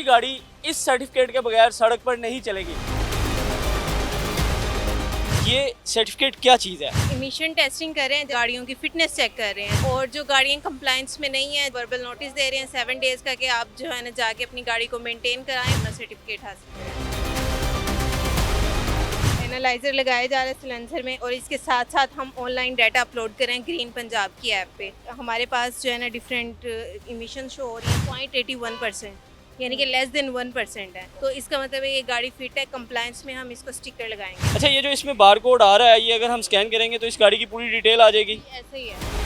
गाड़ी इस सर्टिफिकेट के बगैर सड़क पर नहीं चलेगी। ये सर्टिफिकेट क्या चीज़ है? इमिशन टेस्टिंग कर रहे हैं, गाड़ियों की फिटनेस चेक कर रहे हैं और जो गाड़ियाँ कंप्लायंस में नहीं है वर्बल नोटिस दे रहे हैं 7 डेज का कि आप जो है ना जाके अपनी गाड़ी को मेंटेन कराएं, अपना सर्टिफिकेट हासिल करें। एनालाइजर लगाया जा रहा है सिलेंसर में और इसके साथ साथ हम ऑनलाइन डाटा अपलोड करें ग्रीन पंजाब की ऐप पे। हमारे पास जो है ना डिफरेंट इमिशन शो हो रही है 0.81%, यानी कि लेस देन 1% है। तो इसका मतलब है ये गाड़ी फिट है, कंप्लायंस में हम इसको स्टिकर लगाएंगे। अच्छा, ये जो इसमें बार कोड आ रहा है, ये अगर हम स्कैन करेंगे तो इस गाड़ी की पूरी डिटेल आ जाएगी। ऐसे ही है।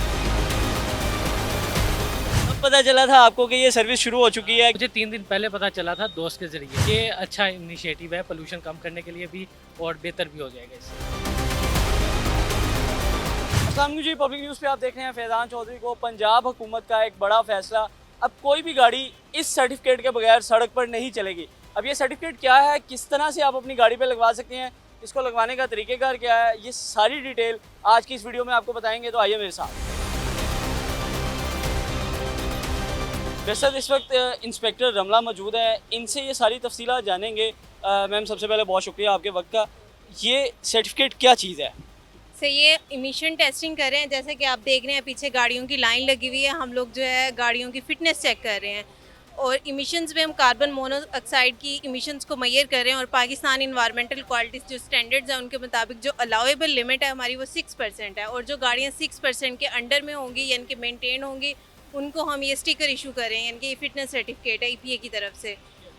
अब पता चला था आपको कि ये सर्विस शुरू हो चुकी है? मुझे 3 दिन पहले पता चला था दोस्त के जरिए। ये अच्छा इनिशिएटिव है, पोल्यूशन कम करने के लिए भी और बेहतर भी हो जाएगा इससे। अस्सलाम वालेकुम जी, पब्लिक न्यूज़ पे आप देख रहे हैं फैज़ान चौधरी को। पंजाब हुकूमत का एक बड़ा फैसला, अब कोई भी गाड़ी इस सर्टिफिकेट के बगैर सड़क पर नहीं चलेगी। अब ये सर्टिफिकेट क्या है, किस तरह से आप अपनी गाड़ी पे लगवा सकते हैं, इसको लगवाने का तरीक़ेकार क्या है, ये सारी डिटेल आज की इस वीडियो में आपको बताएंगे। तो आइए मेरे साथ। दरअसल इस वक्त इंस्पेक्टर रमला मौजूद है, इनसे ये सारी तफसीलात जानेंगे। मैम, सबसे पहले बहुत शुक्रिया आपके वक्त का। ये सर्टिफिकेट क्या चीज़ है? से ये इमिशन टेस्टिंग कर रहे हैं, जैसे कि आप देख रहे हैं पीछे गाड़ियों की लाइन लगी हुई है। हम लोग जो है गाड़ियों की फिटनेस चेक कर रहे हैं और इमिशंस में हम कार्बन मोनोऑक्साइड की इमिशंस को मैयर कर रहे हैं और पाकिस्तान इन्वायरमेंटल क्वालिटीज़ जो स्टैंडर्ड्स हैं उनके मुताबिक जो अलाउेबल लिमिट है हमारी वो 6% है और जो गाड़ियाँ 6% के अंडर में होंगी यानी कि मेंटेन होंगी उनको हम ये स्टिकर इशू कर रहे हैं, यानी कि ये फिटनेस सर्टिफिकेट है EPA की तरफ से।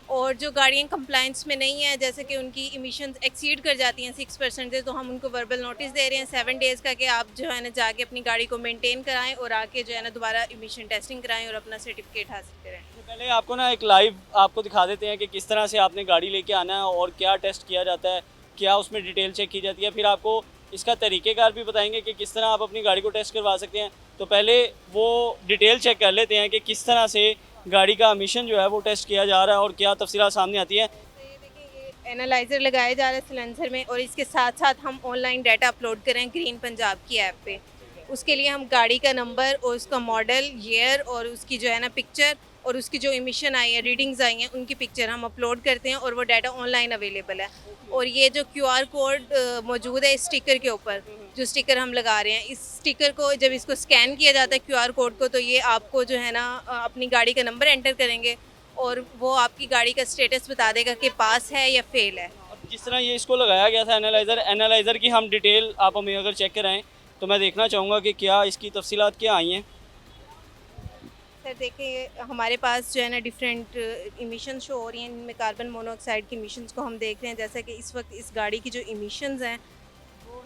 और जो गाड़ियाँ कंप्लायंस में नहीं है, जैसे कि उनकी इमिशंस एक्सीड कर जाती हैं 6% से, तो हम उनको वर्बल नोटिस दे रहे हैं 7 डेज़ का कि आप जो है ना जाके अपनी गाड़ी को मेंटेन कराएं और आके जो है ना दोबारा इमिशन टेस्टिंग कराएं और अपना सर्टिफिकेट हासिल करें। तो पहले आपको ना एक लाइव आपको दिखा देते हैं कि किस तरह से आपने गाड़ी लेके आना है और क्या टेस्ट किया जाता है, क्या उसमें डिटेल चेक की जाती है। फिर आपको इसका तरीक़ेकार भी बताएंगे कि किस तरह आप अपनी गाड़ी को टेस्ट करवा सकते हैं। तो पहले वो डिटेल चेक कर लेते हैं कि किस तरह से गाड़ी का मिशन जो है वो टेस्ट किया जा रहा है और क्या तफसीलात सामने आती है। ये देखिए, ये एनालाइजर लगाया जा रहा है सिलेंसर में और इसके साथ साथ हम ऑनलाइन डाटा अपलोड करें ग्रीन पंजाब की ऐप पे। उसके लिए हम गाड़ी का नंबर और उसका मॉडल, ईयर और उसकी जो है ना पिक्चर और उसकी जो इमिशन आई है, रीडिंग्स आई हैं, उनकी पिक्चर हम अपलोड करते हैं और वो डाटा ऑनलाइन अवेलेबल है। और ये जो QR कोड मौजूद है इस स्टिकर के ऊपर, जो स्टिकर हम लगा रहे हैं, इस स्टिकर को जब इसको स्कैन किया जाता है QR कोड को, तो ये आपको जो है ना अपनी गाड़ी का नंबर एंटर करेंगे और वो आपकी गाड़ी का स्टेटस बता देगा कि पास है या फेल है। जिस तरह ये इसको लगाया गया था एनालाइज़र की हम डिटेल आप हमें अगर चेक कराएं तो मैं देखना चाहूँगा कि क्या इसकी तफसीलात क्या आई हैं। सर देखिए, हमारे पास जो है ना डिफरेंट इमिशन शो हो रही हैं, इनमें कार्बन मोनोऑक्साइड की इमिशंस को हम देख रहे हैं। जैसे कि इस वक्त इस गाड़ी की जो इमिशंस हैं वो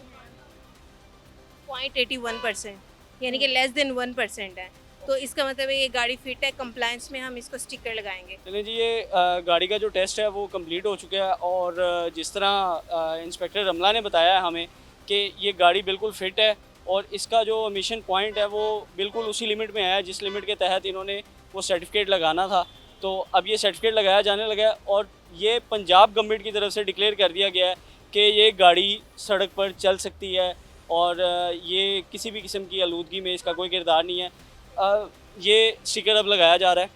0.81%, यानी कि लेस देन 1% है। तो इसका मतलब है ये गाड़ी फिट है, कंप्लायंस में हम इसको स्टिकर लगाएंगे। चलिए जी, ये गाड़ी का जो टेस्ट है वो कंप्लीट हो चुका है और जिस तरह इंस्पेक्टर रमला ने बताया है हमें कि ये गाड़ी बिल्कुल फ़िट है और इसका जो मिशन पॉइंट है वो बिल्कुल उसी लिमिट में है जिस लिमिट के तहत इन्होंने वो सर्टिफिकेट लगाना था। तो अब ये सर्टिफिकेट लगाया जाने लगा है और ये पंजाब गवर्नमेंट की तरफ से डिक्लेयर कर दिया गया है कि ये गाड़ी सड़क पर चल सकती है और ये किसी भी किस्म की आलूदगी में इसका कोई किरदार नहीं है। ये स्टिकर अब लगाया जा रहा है।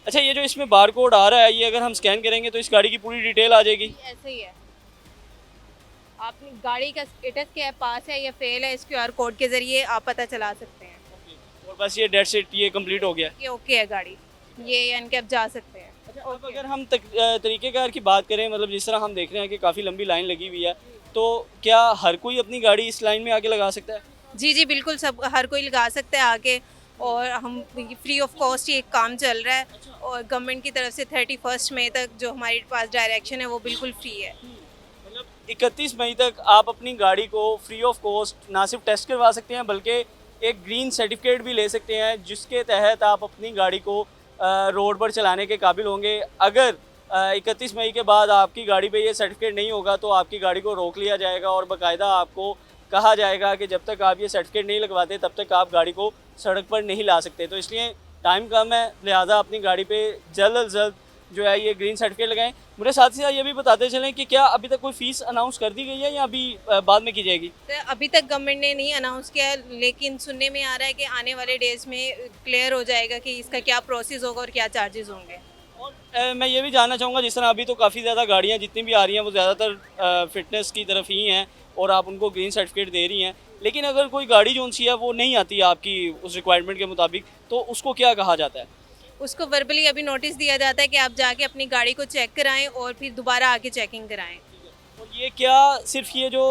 अच्छा, ये जो इसमें बार कोड आ रहा है, ये अगर हम स्कैन करेंगे तो इस गाड़ी की पूरी डिटेल आ जाएगी। ऐसे ही है, आपने गाड़ी का स्टेटस क्या है, पास है या फेल है, इस QR कोड के ज़रिए आप पता चला सकते हैं और बस ये डेट सेट ये कंप्लीट हो गया। कि ओके है गाड़ी, ये यानी कि आप जा सकते हैं। अच्छा, अब अगर हम तरीक़ेकार की बात करें, मतलब जिस तरह हम देख रहे हैं कि काफ़ी लंबी लाइन लगी हुई है, तो क्या हर कोई अपनी गाड़ी इस लाइन में आके लगा सकता है? जी जी बिल्कुल, सब हर कोई लगा सकता है आके और हम फ्री ऑफ कॉस्ट ये काम चल रहा है और गवर्नमेंट की तरफ से 31 मई तक जो हमारे पास डायरेक्शन है वो बिल्कुल फ्री है। मतलब 31 मई तक आप अपनी गाड़ी को फ्री ऑफ कॉस्ट ना सिर्फ टेस्ट करवा सकते हैं बल्कि एक ग्रीन सर्टिफिकेट भी ले सकते हैं जिसके तहत आप अपनी गाड़ी को रोड पर चलाने के काबिल होंगे। अगर 31 मई के बाद आपकी गाड़ी पे ये सर्टिफिकेट नहीं होगा तो आपकी गाड़ी को रोक लिया जाएगा और बाकायदा आपको कहा जाएगा कि जब तक आप ये सर्टिफिकेट नहीं लगवाते तब तक आप गाड़ी को सड़क पर नहीं ला सकते। तो इसलिए टाइम कम है, लिहाजा अपनी गाड़ी पे जल्द अज जल्द जो है ये ग्रीन सर्टिफिकेट लगाएं। मुझे साथ ही साथ ये भी बताते चलें कि क्या अभी तक कोई फ़ीस अनाउंस कर दी गई है या अभी बाद में की जाएगी? तो अभी तक गवर्नमेंट ने नहीं अनाउंस किया है, लेकिन सुनने में आ रहा है कि आने वाले डेज़ में क्लियर हो जाएगा कि इसका क्या प्रोसेस होगा और क्या चार्जेस होंगे। और मैं ये भी जानना चाहूँगा, जिस तरह अभी तो काफ़ी ज़्यादा गाड़ियाँ जितनी भी आ रही हैं वो ज़्यादातर फिटनेस की तरफ ही हैं और आप उनको ग्रीन सर्टिफिकेट दे रही हैं, लेकिन अगर कोई गाड़ी जो सी है वो नहीं आती है आपकी उस रिक्वायरमेंट के मुताबिक, तो उसको क्या कहा जाता है? उसको वर्बली अभी नोटिस दिया जाता है कि आप जाके अपनी गाड़ी को चेक कराएं और फिर दोबारा आके चेकिंग कराएं। और ये क्या सिर्फ ये जो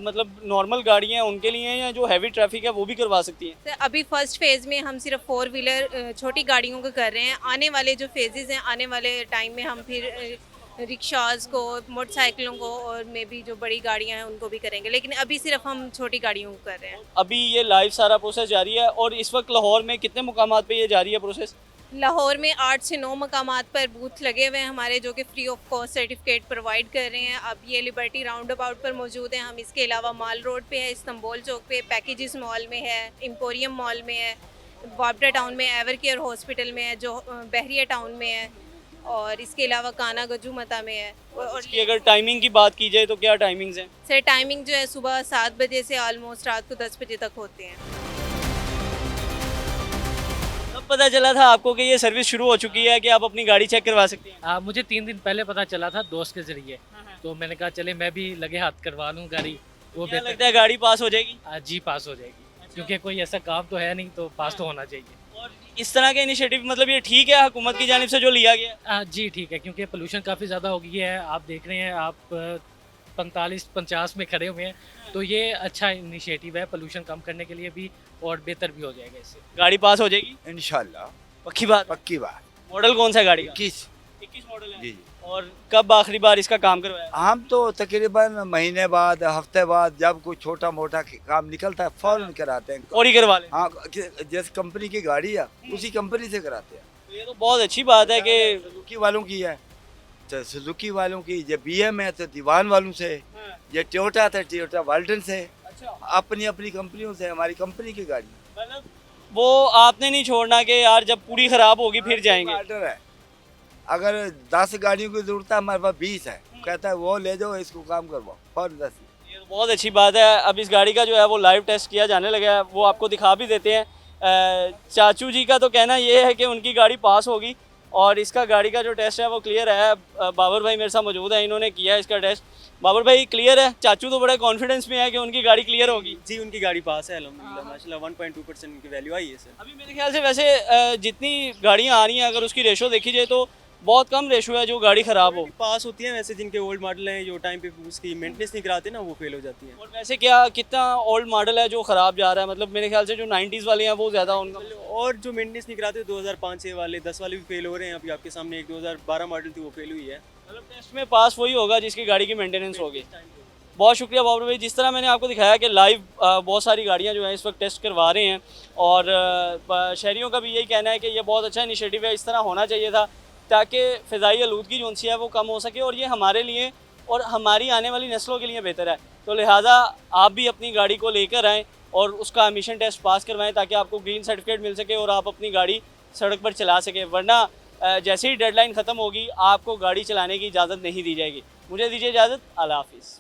मतलब नॉर्मल गाड़ियाँ हैं उनके लिए हैं, या जो हैवी ट्रैफिक है वो भी करवा सकती हैं? तो अभी फर्स्ट फेज़ में हम सिर्फ 4 व्हीलर छोटी गाड़ियों को कर रहे हैं। आने वाले जो फेजेज़ हैं, आने वाले टाइम में हम फिर रिक्शाज़ को, मोटरसाइकिलों को और मे बी जो बड़ी गाड़ियां हैं उनको भी करेंगे, लेकिन अभी सिर्फ हम छोटी गाड़ियों को कर रहे हैं। अभी ये लाइव सारा प्रोसेस जारी है, और इस वक्त लाहौर में कितने मुकामात पे ये जारी है प्रोसेस? लाहौर में 8 से 9 मकामात पर बूथ लगे हुए हैं हमारे, जो कि free of cost certificate provide कर रहे हैं। अब ये लिबर्टी राउंड अबाउट पर मौजूद हैं हम, इसके अलावा माल रोड पे है, इस्तांबुल चौक पे, पैकेजेस मॉल में है, एम्पोरियम मॉल में है, वापडा टाउन में एवर केयर हॉस्पिटल में है, जो बहरिया टाउन में है, और इसके अलावा काना गजू मता में है। और इसकी अगर टाइमिंग की बात की जाए तो क्या टाइमिंग्स हैं? सर टाइमिंग जो है सुबह 7 बजे से ऑलमोस्ट रात को 10 बजे तक होते हैं। तब पता चला था आपको कि ये सर्विस शुरू हो चुकी है कि आप अपनी गाड़ी चेक करवा सकती हैं? मुझे 3 दिन पहले पता चला था दोस्त के ज़रिए, तो मैंने कहा चले मैं भी लगे हाथ करवा लूँ गाड़ी, वो क्या बेहतर। लगता है गाड़ी पास हो जाएगी? जी पास हो जाएगी, क्योंकि कोई ऐसा काम तो है नहीं, तो पास तो होना चाहिए। और इस तरह के इनिशिएटिव मतलब ये ठीक है हुकूमत की जानिब से जो लिया गया है? जी ठीक है, क्योंकि पोल्यूशन काफ़ी ज़्यादा हो गई है। आप देख रहे हैं, आप 45-50 में खड़े हुए हैं, तो ये अच्छा इनिशिएटिव है पोल्यूशन कम करने के लिए भी, और बेहतर भी हो जाएगा इससे। गाड़ी पास हो जाएगी? इंशाल्लाह पक्की बात? पक्की बात। मॉडल कौन सा है गाड़ी का? 21 21 मॉडल है। जी जी। और कब आखिरी बार इसका काम करवाया? हम तो तकरीबन महीने बाद, हफ्ते बाद, जब कोई छोटा मोटा काम निकलता है फौरन कराते हैं। और ही करवा लें? हाँ, जिस कंपनी की गाड़ी है उसी कंपनी से कराते हैं। तो ये तो बहुत अच्छी बात है कि सुजुकी वालों की है तो सुजुकी वालों की, ये BM है तो दीवान वालों से, ये टोयोटा था टोयोटा वाल्टन से, अच्छा, अपनी अपनी कंपनियों से, हमारी कंपनी की गाड़ी। मतलब वो आपने नहीं छोड़ना कि यार जब पूरी खराब होगी फिर जाएंगे। ऑर्डर है, अगर 10 गाड़ियों की जरूरत है, हमारे पास 20 है, कहता है वो ले जाओ, इसको काम करवाओ फौरन 10। ये तो बहुत अच्छी बात है। अब इस गाड़ी का जो है वो लाइव टेस्ट किया जाने लगा है, वो आपको दिखा भी देते हैं। चाचू जी का तो कहना ये है कि उनकी गाड़ी पास होगी, और इसका गाड़ी का जो टेस्ट है वो क्लियर है। बाबर भाई मेरे साथ मौजूद है, इन्होंने किया है इसका टेस्ट। बाबर भाई क्लियर है? चाचू तो बड़े कॉन्फिडेंस में है कि उनकी गाड़ी क्लियर होगी। जी उनकी गाड़ी पास है अल्हम्दुलिल्लाह, माशाल्लाह 1.2% उनकी वैल्यू आई है सर। अभी मेरे ख्याल से वैसे जितनी गाड़ियाँ आ रही हैं अगर उसकी रेशो देखी जाए तो बहुत कम रेशो है जो गाड़ी ख़राब हो। पास होती हैं, वैसे जिनके ओल्ड मॉडल हैं जो टाइम पे उसकी मेंटेनेंस नहीं कराते ना, वो फेल हो जाती हैं। और वैसे क्या कितना ओल्ड मॉडल है जो ख़राब जा रहा है? मतलब मेरे ख्याल से जो 90s वाले हैं वो ज़्यादा उनका। और जो मेंटेनेंस नहीं कराते 2005-6 वाले, 10 वाले भी फेल हो रहे हैं। अभी आपके सामने एक 2012 मॉडल थी, वो फेल हुई है। मतलब टेस्ट में पास वही होगा जिसकी गाड़ी की मेंटेनेंस होगी। बहुत शुक्रिया बाबर भाई। जिस तरह मैंने आपको दिखाया कि लाइव बहुत सारी गाड़ियां जो हैं इस वक्त टेस्ट करवा रहे हैं, और शहरियों का भी यही कहना है कि ये बहुत अच्छा इनिशिएटिव है, इस तरह होना चाहिए था ताकि फ़िज़ाई आलूदगी जो सी है वो कम हो सके, और ये हमारे लिए और हमारी आने वाली नस्लों के लिए बेहतर है। तो लिहाजा आप भी अपनी गाड़ी को लेकर आएँ और उसका एमिशन टेस्ट पास करवाएं ताकि आपको ग्रीन सर्टिफिकेट मिल सके और आप अपनी गाड़ी सड़क पर चला सकें। वरना जैसे ही डेडलाइन ख़त्म होगी आपको गाड़ी चलाने की इजाज़त नहीं दी जाएगी। मुझे दीजिए इजाज़त। अल्लाह हाफ़िज़।